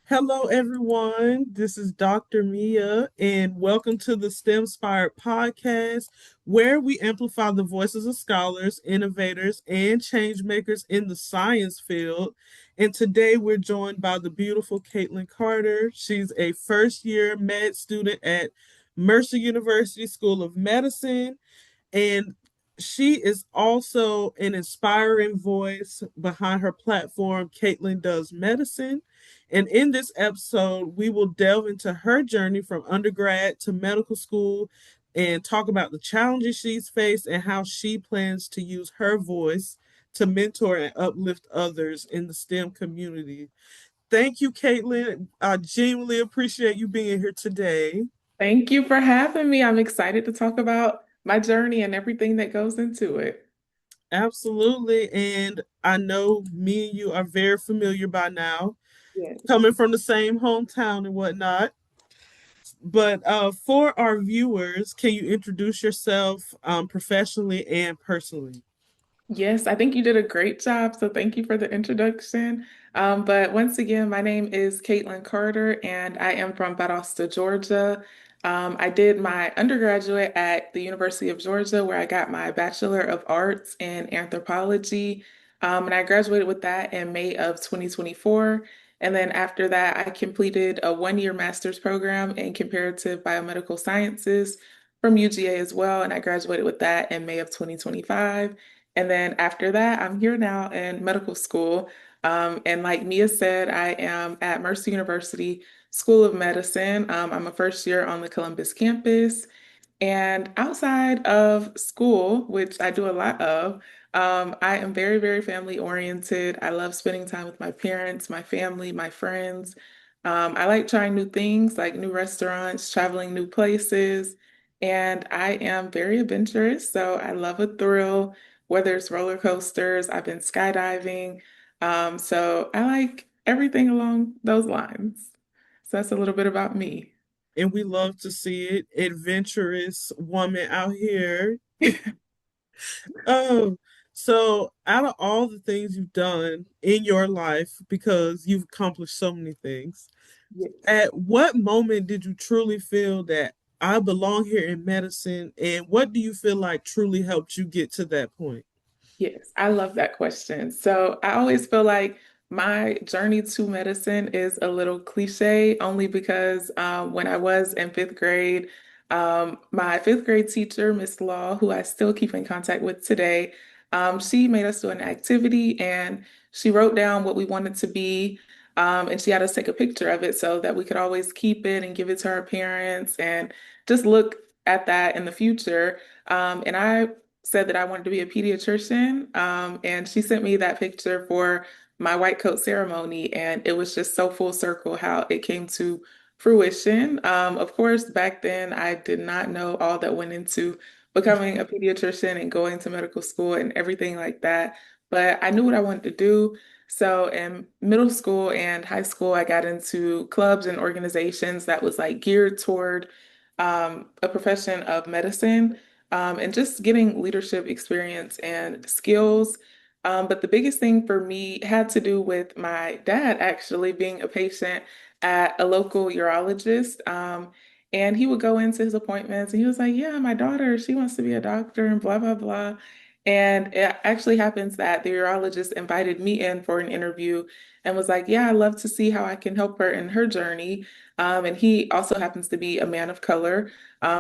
Hello, everyone. This is Dr. Mia, and welcome to the STEMspired Podcast, where we amplify the voices of scholars, innovators, and change makers in the science field. And today we're joined by the beautiful Caitlyn Carter. She's a first year med student at Mercer University School of Medicine, and she is also an inspiring voice behind her platform, Caitlyn Does Medicine. And in this episode, we will delve into her journey from undergrad to medical school and talk about the challenges she's faced and how she plans to use her voice to mentor and uplift others in the STEM community. Thank you, Caitlyn. I genuinely appreciate you being here today. Thank you for having me. I'm excited to talk about my journey and everything that goes into it. Absolutely. And I know me and you are very familiar by now, Yes. coming from the same hometown and whatnot. But for our viewers, can you introduce yourself professionally and personally? Yes, I think you did a great job. So thank you for the introduction. But once again, my name is Caitlyn Carter, and I am from Valdosta, Georgia. I did my undergraduate at the University of Georgia, where I got my Bachelor of Arts in Anthropology. And I graduated with that in May of 2024. And then after that, I completed a one-year master's program in comparative biomedical sciences from UGA as well. And I graduated with that in May of 2025. And then after that, I'm here now in medical school. And like Mia said, I am at Mercer University School of Medicine. I'm a first year on the Columbus campus. And outside of school, which I do a lot of, I am very, very family oriented. I love spending time with my parents, my family, my friends. I like trying new things like new restaurants, traveling new places, and I am very adventurous. So I love a thrill, whether it's roller coasters, I've been skydiving. So I like everything along those lines. So that's a little bit about me. And we love to see it. Adventurous woman out here. Um, so out of all the things you've done in your life, because you've accomplished so many things, Yes. at what moment did you truly feel that I belong here in medicine? And what do you feel like truly helped you get to that point? Yes, I love that question. So I always feel like my journey to medicine is a little cliche, only because when I was in fifth grade, my fifth grade teacher, Miss Law, who I still keep in contact with today, she made us do an activity and she wrote down what we wanted to be. And she had us take a picture of it so that we could always keep it and give it to our parents and just look at that in the future. And I said that I wanted to be a pediatrician. And she sent me that picture for my white coat ceremony. And it was just so full circle how it came to fruition. Of course, back then, I did not know all that went into becoming a pediatrician and going to medical school and everything like that. But I knew what I wanted to do. So in middle school and high school, I got into clubs and organizations that was like geared toward a profession of medicine and just getting leadership experience and skills. But the biggest thing for me had to do with my dad actually being a patient at a local urologist. And he would go into his appointments and he was like, yeah, my daughter, she wants to be a doctor and blah, blah, blah. And it actually happens that the urologist invited me in for an interview and was like, yeah, I'd love to see how I can help her in her journey. And he also happens to be a man of color.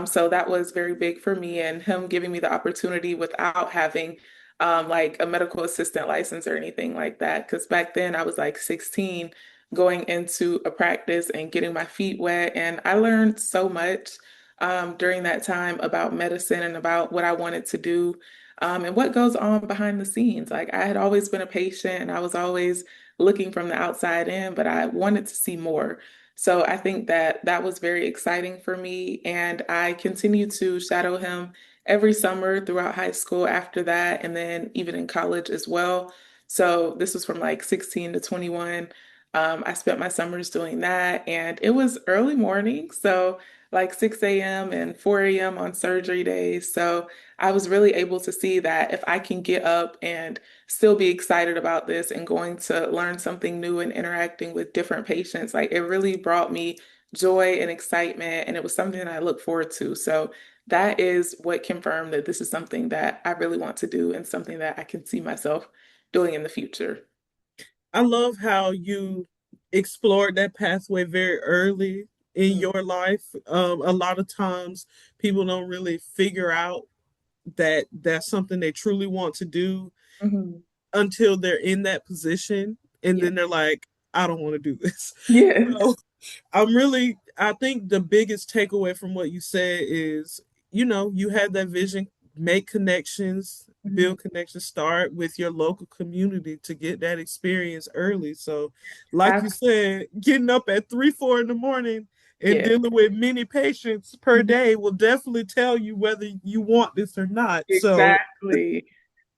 So that was very big for me and him giving me the opportunity without having like a medical assistant license or anything like that. Because back then I was like 16 going into a practice and getting my feet wet. And I learned so much during that time about medicine and about what I wanted to do and what goes on behind the scenes. Like I had always been a patient and I was always looking from the outside in, but I wanted to see more. So I think that that was very exciting for me. And I continued to shadow him every summer throughout high school after that, and then even in college as well. So this was from like 16 to 21. I spent my summers doing that, and it was early morning, so like 6 a.m. and 4 a.m. on surgery days. So I was really able to see that if I can get up and still be excited about this and going to learn something new and interacting with different patients, like it really brought me joy and excitement, and it was something that I look forward to. So that is what confirmed that this is something that I really want to do and something that I can see myself doing in the future. I love how you explored that pathway very early in Mm. your life. A lot of times people don't really figure out that that's something they truly want to do Mhm. until they're in that position. And Yeah. then they're like, I don't want to do this. Yes. So I think the biggest takeaway from what you said is, you had that vision, make connections, Mhm. build connections, start with your local community to get that experience early. So, like you Ab- said, getting up at 3, 4 in the morning and Yeah, dealing with many patients per Mhm. day will definitely tell you whether you want this or not. So, Exactly.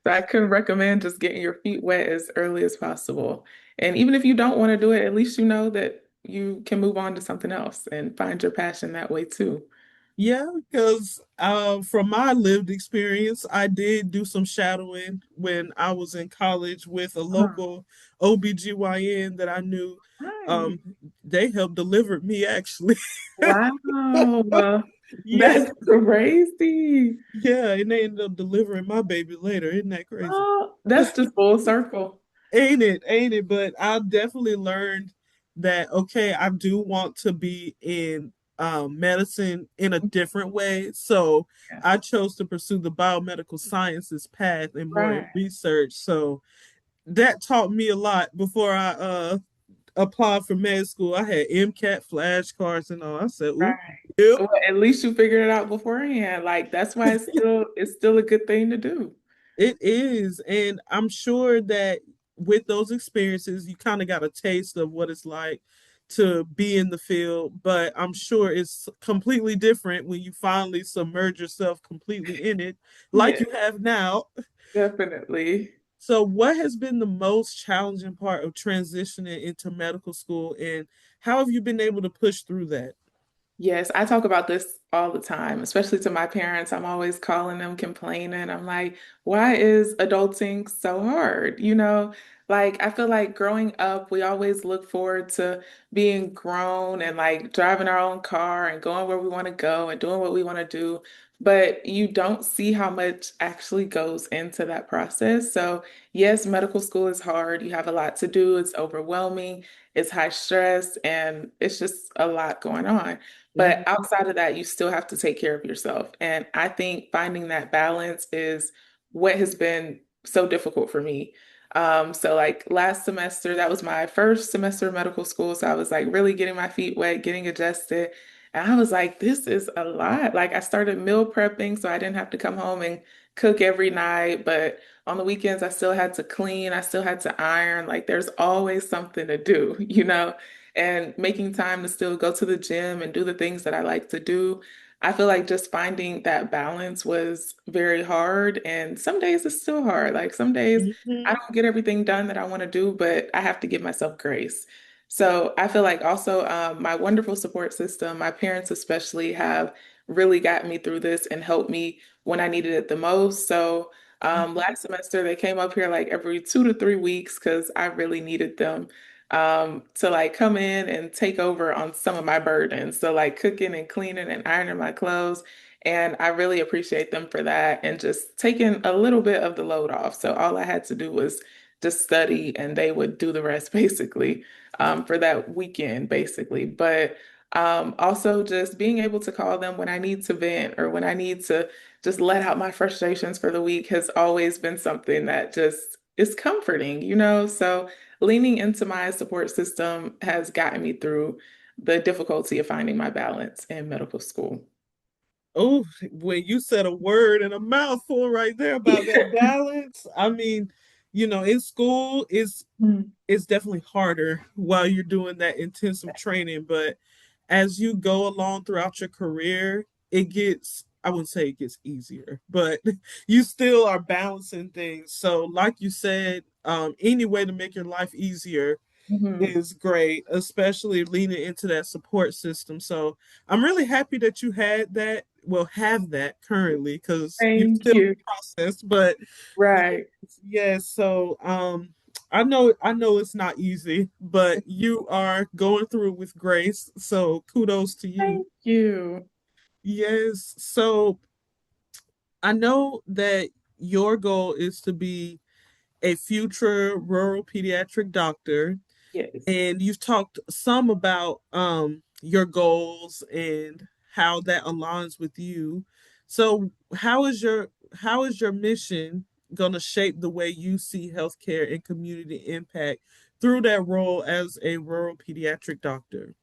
So I could recommend just getting your feet wet as early as possible. And even if you don't want to do it, at least you know that you can move on to something else and find your passion that way too. yeah, because from my lived experience, I did do some shadowing when I was in college with a Huh. local OBGYN that I knew. Right. Um, they helped deliver me actually. Wow. Yeah, That's crazy. yeah, and they ended up delivering my baby later. Isn't that crazy? Oh, that's just full circle. Ain't it? Ain't it? But I definitely learned that okay, I do want to be in medicine in a different way. So Yeah. I chose to pursue the biomedical sciences path and more in Right. research. So that taught me a lot before I applied for med school. I had MCAT flashcards and all. I said, "Ooh, Right. yep." Well, at least you figured it out beforehand. Like that's why it's still a good thing to do. It is. And I'm sure that with those experiences, you kind of got a taste of what it's like to be in the field. But I'm sure it's completely different when you finally submerge yourself completely in it, like Yeah, you have now. definitely. So, what has been the most challenging part of transitioning into medical school, and how have you been able to push through that? Yes, I talk about this all the time, especially to my parents. I'm always calling them, complaining. I'm like, why is adulting so hard? Like I feel like growing up, we always look forward to being grown and like driving our own car and going where we want to go and doing what we want to do. But you don't see how much actually goes into that process. So, yes, medical school is hard. You have a lot to do, it's overwhelming, it's high stress, and it's just a lot going on. But Mhm. outside of that, you still have to take care of yourself. And I think finding that balance is what has been so difficult for me. So like last semester, that was my first semester of medical school. So I was like really getting my feet wet, getting adjusted. And I was like, this is a lot. Like I started meal prepping so I didn't have to come home and cook every night. But on the weekends, I still had to clean, I still had to iron. Like there's always something to do, and making time to still go to the gym and do the things that I like to do. I feel like just finding that balance was very hard. And some days it's still hard. Like some days I Mhm. don't get everything done that I want to do, but I have to give myself grace. So I feel like also my wonderful support system, my parents especially, have really gotten me through this and helped me when I needed it the most. So Mhm. last semester they came up here like every 2 to 3 weeks because I really needed them to like come in and take over on some of my burdens. So like cooking and cleaning and ironing my clothes. And I really appreciate them for that and just taking a little bit of the load off. So all I had to do was just study and they would do the rest basically for that weekend, basically. But also just being able to call them when I need to vent or when I need to just let out my frustrations for the week has always been something that just is comforting. So leaning into my support system has gotten me through the difficulty of finding my balance in medical school. Oh, when you said a word and a mouthful right there about that balance, I mean, in school Mm. it's definitely harder while you're doing that intensive training, but as you go along throughout your career, I wouldn't say it gets easier, but you still are balancing things. So, like you said, any way to make your life easier Mhm. is great, especially leaning into that support system. So I'm really happy that you had that, well, have that currently because you're Thank still in you. the process. But yes, Right. yes. So I know it's not easy, but you are going through it with grace. So kudos to you. Thank you. Yes. So I know that your goal is to be a future rural pediatric doctor, Yes. and you've talked some about your goals and how that aligns with you. So how is your mission going to shape the way you see healthcare and community impact through that role as a rural pediatric doctor?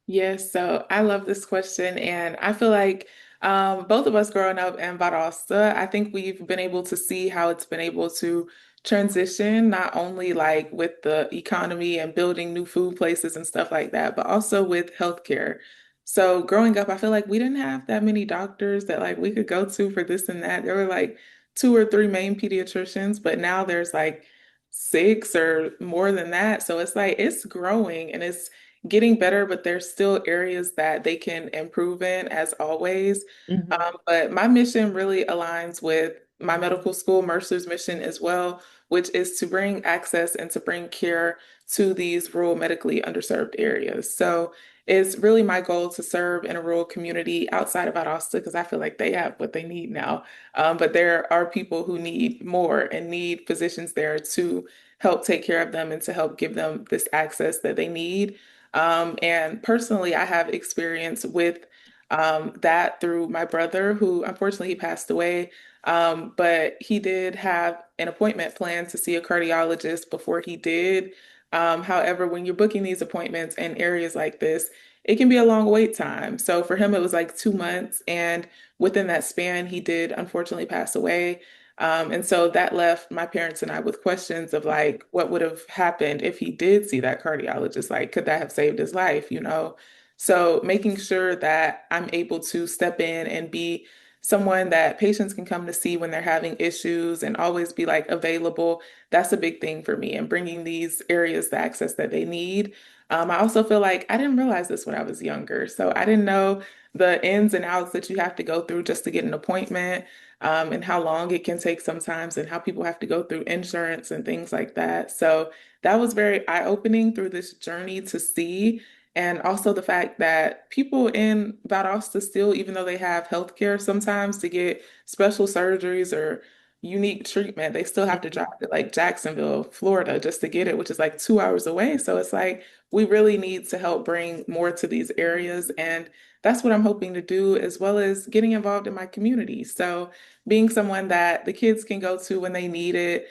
Yes, so I love this question, and I feel like both of us growing up in Valdosta, I think we've been able to see how it's been able to transition, not only like with the economy and building new food places and stuff like that, but also with healthcare. So growing up, I feel like we didn't have that many doctors that like we could go to for this and that. There were like two or three main pediatricians, but now there's like six or more than that. So it's like it's growing and it's getting better, but there's still areas that they can improve in, as always. Mm-hmm. But my mission really aligns with my medical school, Mercer's mission as well, which is to bring access and to bring care to these rural, medically underserved areas. So it's really my goal to serve in a rural community outside of Valdosta because I feel like they have what they need now. But there are people who need more and need physicians there to help take care of them and to help give them this access that they need. And personally, I have experience with that through my brother, who unfortunately he passed away. But he did have an appointment planned to see a cardiologist before he did. However, when you're booking these appointments in areas like this, it can be a long wait time. So for him, it was like 2 months. And within that span, he did unfortunately pass away. And so that left my parents and I with questions of like, what would have happened if he did see that cardiologist? Like, could that have saved his life, you know? So making sure that I'm able to step in and be someone that patients can come to see when they're having issues and always be like available, that's a big thing for me and bringing these areas the access that they need. I also feel like I didn't realize this when I was younger. So I didn't know the ins and outs that you have to go through just to get an appointment and how long it can take sometimes, and how people have to go through insurance and things like that. So that was very eye-opening through this journey to see. And also the fact that people in Valdosta still, even though they have healthcare sometimes to get special surgeries or unique treatment, they still have to drive to like Jacksonville, Florida, just to get it, which is like 2 hours away. So it's like we really need to help bring more to these areas. And that's what I'm hoping to do, as well as getting involved in my community. So being someone that the kids can go to when they need it.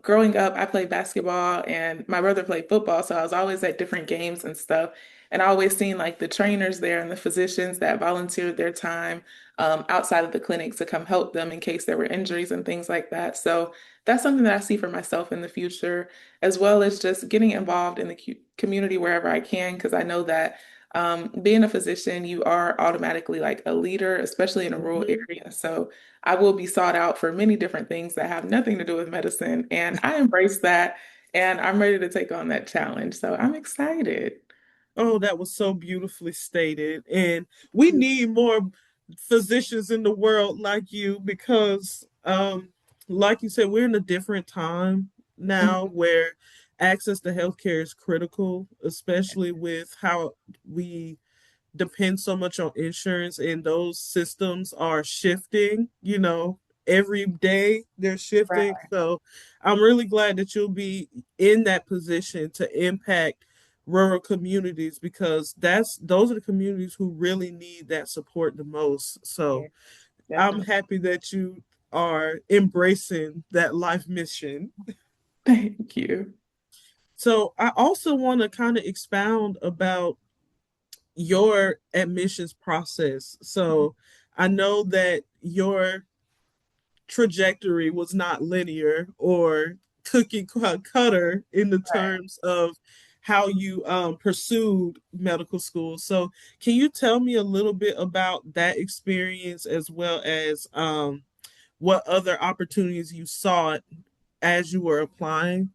Growing up, I played basketball and my brother played football, so I was always at different games and stuff. And I always seen like the trainers there and the physicians that volunteered their time outside of the clinic to come help them in case there were injuries and things like that. So that's something that I see for myself in the future, as well as just getting involved in the community wherever I can, because I know that being a physician, you are automatically like a leader, especially in a rural Mm-hmm. area. So I will be sought out for many different things that have nothing to do with medicine. And I embrace that. And I'm ready to take on that challenge. So I'm excited. Oh, that was so beautifully stated. And we need more physicians in the world like you because, like you said, we're in a different time now Mhm. where access to healthcare is critical, especially with how we depend so much on insurance and those systems are shifting, every day they're shifting. Right. So I'm really glad that you'll be in that position to impact rural communities because those are the communities who really need that support the most. So Yeah, I'm definitely. happy that you are embracing that life mission. Thank you. So I also want to kind of expound about your admissions process. So I know that your trajectory was not linear or cookie cutter in the Right. terms of how you pursued medical school. So can you tell me a little bit about that experience as well as what other opportunities you sought as you were applying?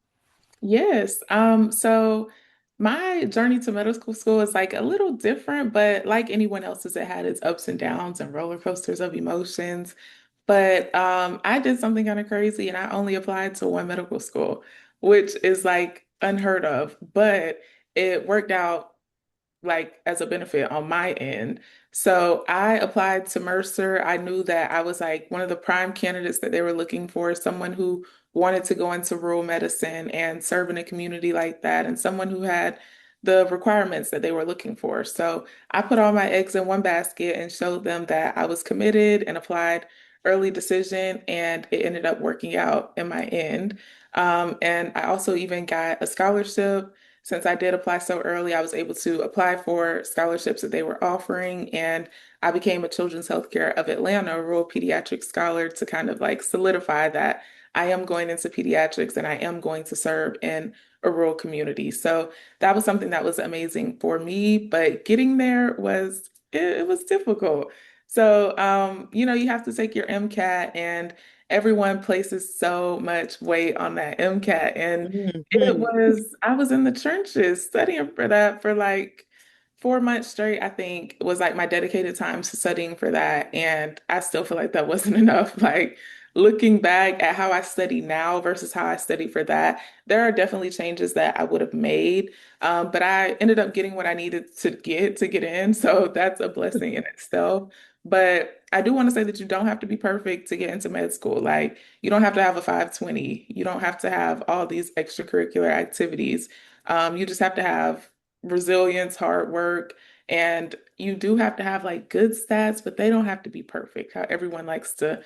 Yes. So My journey to medical school is like a little different, but like anyone else's, it had its ups and downs and roller coasters of emotions. But I did something kind of crazy and I only applied to one medical school, which is like unheard of, but it worked out like as a benefit on my end. So I applied to Mercer. I knew that I was like one of the prime candidates that they were looking for, someone who wanted to go into rural medicine and serve in a community like that, and someone who had the requirements that they were looking for. So I put all my eggs in one basket and showed them that I was committed and applied early decision, and it ended up working out in my end. And I also even got a scholarship since I did apply so early, I was able to apply for scholarships that they were offering, and I became a Children's Healthcare of Atlanta Rural Pediatric Scholar to kind of like solidify that I am going into pediatrics and I am going to serve in a rural community. So that was something that was amazing for me, but getting there was it was difficult. So you have to take your MCAT and everyone places so much weight on that MCAT. And Mhm. I was in the trenches studying for that for like 4 months straight, I think was like my dedicated time to studying for that. And I still feel like that wasn't enough. Like looking back at how I study now versus how I study for that, there are definitely changes that I would have made. But I ended up getting what I needed to get in. So that's a blessing in itself. But I do want to say that you don't have to be perfect to get into med school. Like you don't have to have a 520. You don't have to have all these extracurricular activities. You just have to have resilience, hard work, and you do have to have like good stats, but they don't have to be perfect. How everyone likes to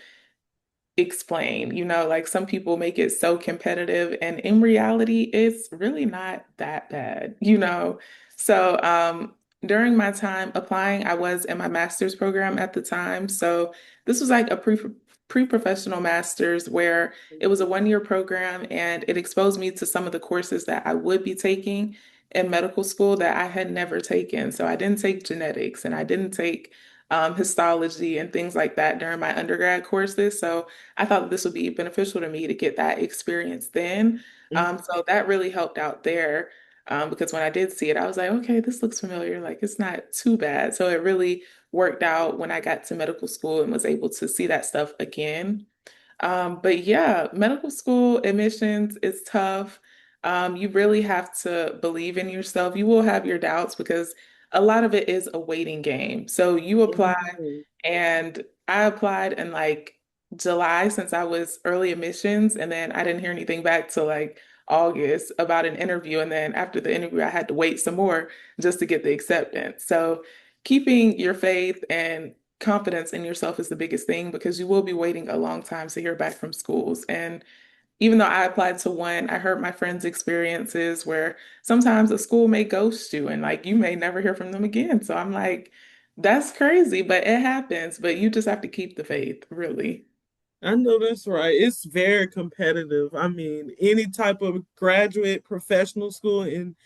explain. Like some people make it so competitive, and in reality, it's really not that bad. So, during my time applying, I was in my master's program at the time. So this was like a pre-professional master's where it was a 1 year program and it exposed me to some of the courses that I would be taking in medical school that I had never taken. So I didn't take genetics and I didn't take histology and things like that during my undergrad courses. So I thought that this would be beneficial to me to get that experience then. So that really helped out there because when I did see it, I was like, okay, this looks familiar. Like it's not too bad. So it really worked out when I got to medical school and was able to see that stuff again. But yeah, medical school admissions is tough. You really have to believe in yourself. You will have your doubts because a lot of it is a waiting game. So you apply, Mhm. and I applied in like July since I was early admissions, and then I didn't hear anything back till like August about an interview. And then after the interview, I had to wait some more just to get the acceptance. So keeping your faith and confidence in yourself is the biggest thing because you will be waiting a long time to hear back from schools. And even though I applied to one, I heard my friends' experiences where sometimes a school may ghost you and like you may never hear from them again. So I'm like, that's crazy, but it happens. But you just have to keep the faith, really. I know that's right. It's very competitive. I mean, any type of graduate professional school in,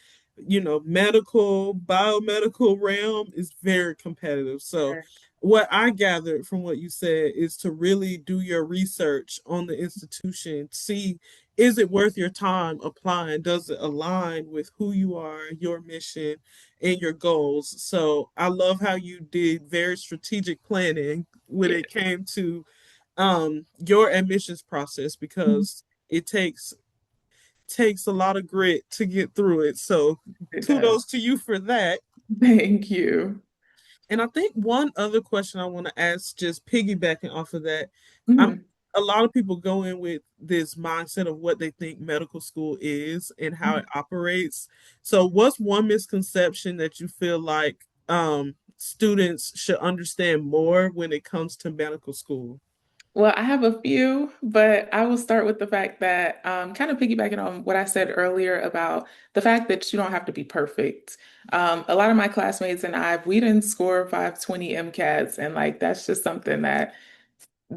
medical, biomedical realm is very competitive. So, Sure. what I gathered from what you said is to really do your research on the institution, see is it worth your time applying? Does it align with who you are, your mission, and your goals? So, I love how you did very strategic planning when Yeah, it came to your admissions process because it takes a lot of grit to get through it. So it does. kudos to you for that. Thank you. And I think one other question I want to ask, just piggybacking off of that, I'm Mhm. a lot of people go in with this mindset of what they think medical school is and how it operates. So what's one misconception that you feel like students should understand more when it comes to medical school? Well, I have a few, but I will start with the fact that, kind of piggybacking on what I said earlier about the fact that you don't have to be perfect. A lot of my classmates and we didn't score 520 MCATs, and like that's just something that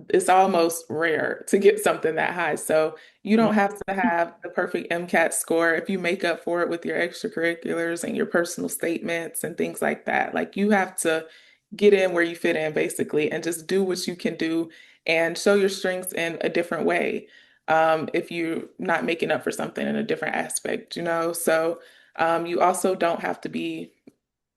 it's almost rare to get something that high. So you don't have to have the perfect MCAT score if you make up for it with your extracurriculars and your personal statements and things like that. Like you have to get in where you fit in basically and just do what you can do and show your strengths in a different way. If you're not making up for something in a different aspect. So You also don't have to be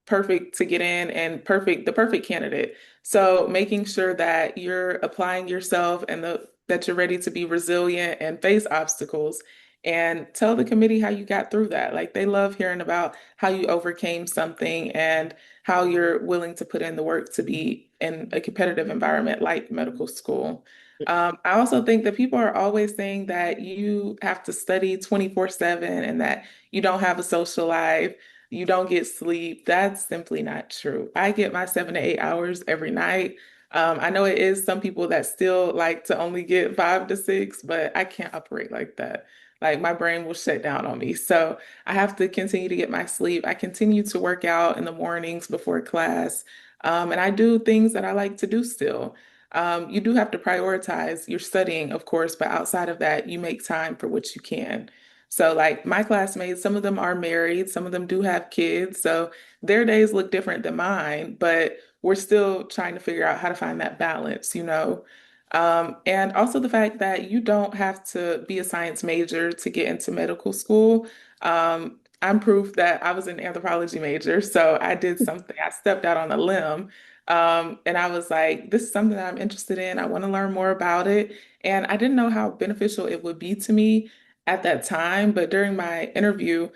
perfect to get in and the perfect candidate. So making sure that you're applying yourself and that you're ready to be resilient and face obstacles and tell the committee how you got through that. Like they love hearing about how you overcame something and how you're willing to put in the work to be in a competitive environment like medical school. I also think that people are always saying that you have to study 24/7 and that you don't have a social life, you don't get sleep. That's simply not true. I get my 7 to 8 hours every night. I know it is some people that still like to only get 5 to 6, but I can't operate like that. Like my brain will shut down on me. So I have to continue to get my sleep. I continue to work out in the mornings before class. And I do things that I like to do still. You do have to prioritize your studying, of course, but outside of that, you make time for what you can. So, like my classmates, some of them are married, some of them do have kids. So, their days look different than mine, but we're still trying to figure out how to find that balance, you know? And also the fact that you don't have to be a science major to get into medical school. I'm proof that I was an anthropology major. So, I did something, I stepped out on a limb. And I was like, this is something that I'm interested in. I want to learn more about it. And I didn't know how beneficial it would be to me at that time, but during my interview,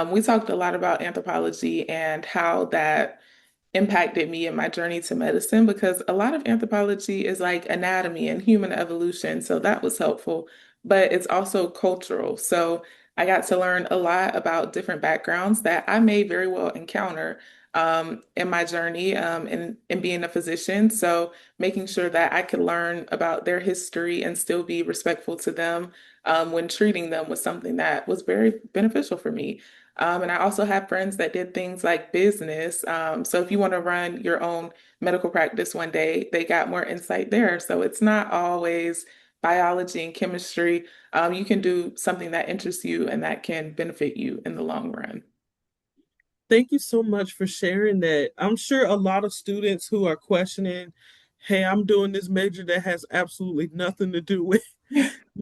we talked a lot about anthropology and how that impacted me in my journey to medicine because a lot of anthropology is like anatomy and human evolution. So that was helpful, but it's also cultural. So I got to learn a lot about different backgrounds that I may very well encounter in my journey in being a physician. So making sure that I could learn about their history and still be respectful to them when treating them was something that was very beneficial for me. And I also have friends that did things like business. So if you want to run your own medical practice one day, they got more insight there. So it's not always biology and chemistry. You can do something that interests you and that can benefit you in the long run. Thank you so much for sharing that. I'm sure a lot of students who are questioning, hey, I'm doing this major that has absolutely nothing to do with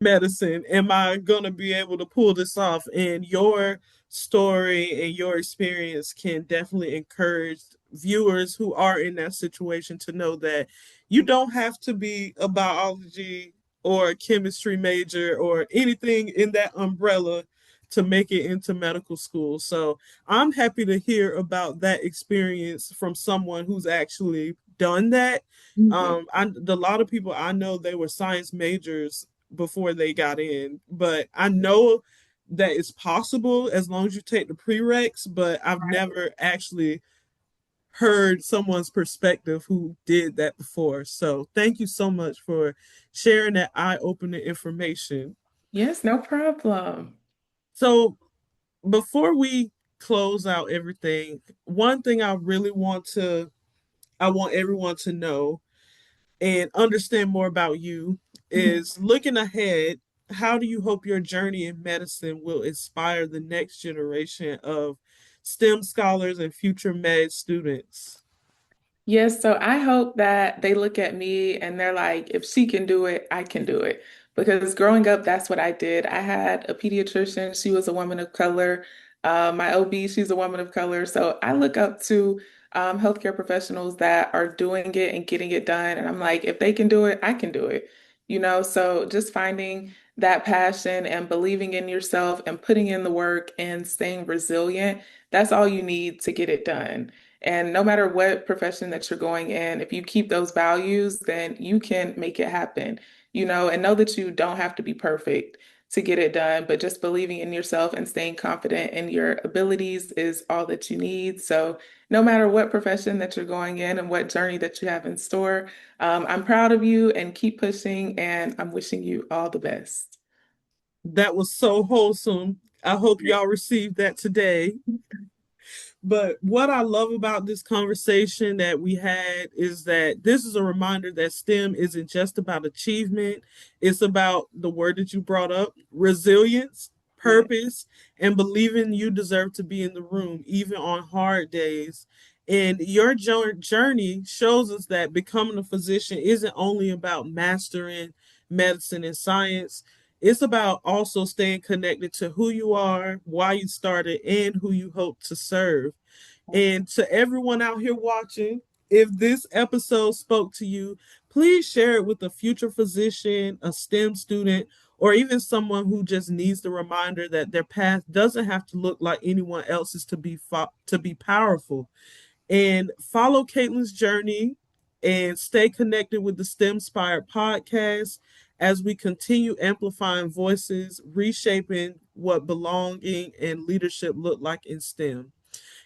medicine. Am I going to be able to pull this off? And your story and your experience can definitely encourage viewers who are in that situation to know that you don't have to be a biology or a chemistry major or anything in that umbrella to make it into medical school. So I'm happy to hear about that experience from someone who's actually done that. Mhm. A lot of people I know they were science majors before they got in, but I know that it's possible as long as you take the prereqs. But I've never actually heard someone's perspective who did that before. So thank you so much for sharing that eye-opening information. Yes, no problem. So before we close out everything, one thing I want everyone to know and understand more about you is looking ahead, how do you hope your journey in medicine will inspire the next generation of STEM scholars and future med students? Yes, so I hope that they look at me and they're like, if she can do it, I can do it. Because growing up, that's what I did. I had a pediatrician, she was a woman of color. My OB, she's a woman of color. So I look up to healthcare professionals that are doing it and getting it done. And I'm like, if they can do it, I can do it. You know, so just finding that passion and believing in yourself and putting in the work and staying resilient, that's all you need to get it done. And no matter what profession that you're going in, if you keep those values, then you can make it happen, you know, and know that you don't have to be perfect to get it done, but just believing in yourself and staying confident in your abilities is all that you need. So, no matter what profession that you're going in and what journey that you have in store, I'm proud of you and keep pushing, and I'm wishing you all the best. That was so wholesome. I hope y'all received that today. But what I love about this conversation that we had is that this is a reminder that STEM isn't just about achievement, it's about the word that you brought up, resilience, Yeah. purpose, and believing you deserve to be in the room, even on hard days. And your journey shows us that becoming a physician isn't only about mastering medicine and science, It's about also staying connected to who you are, why you started, and who you hope to serve. And to everyone out here watching, if this episode spoke to you, please share it with a future physician, a STEM student, or even someone who just needs the reminder that their path doesn't have to look like anyone else's to be powerful. And follow Caitlyn's journey and stay connected with the STEMspired podcast as we continue amplifying voices, reshaping what belonging and leadership look like in STEM.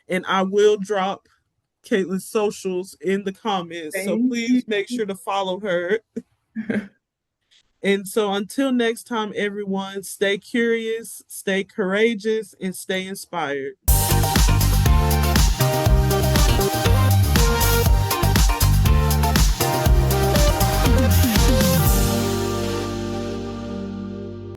And I will drop Caitlyn's socials in the comments. So Thank please make you. sure to follow her. And so until next time, everyone, stay curious, stay courageous, and stay inspired.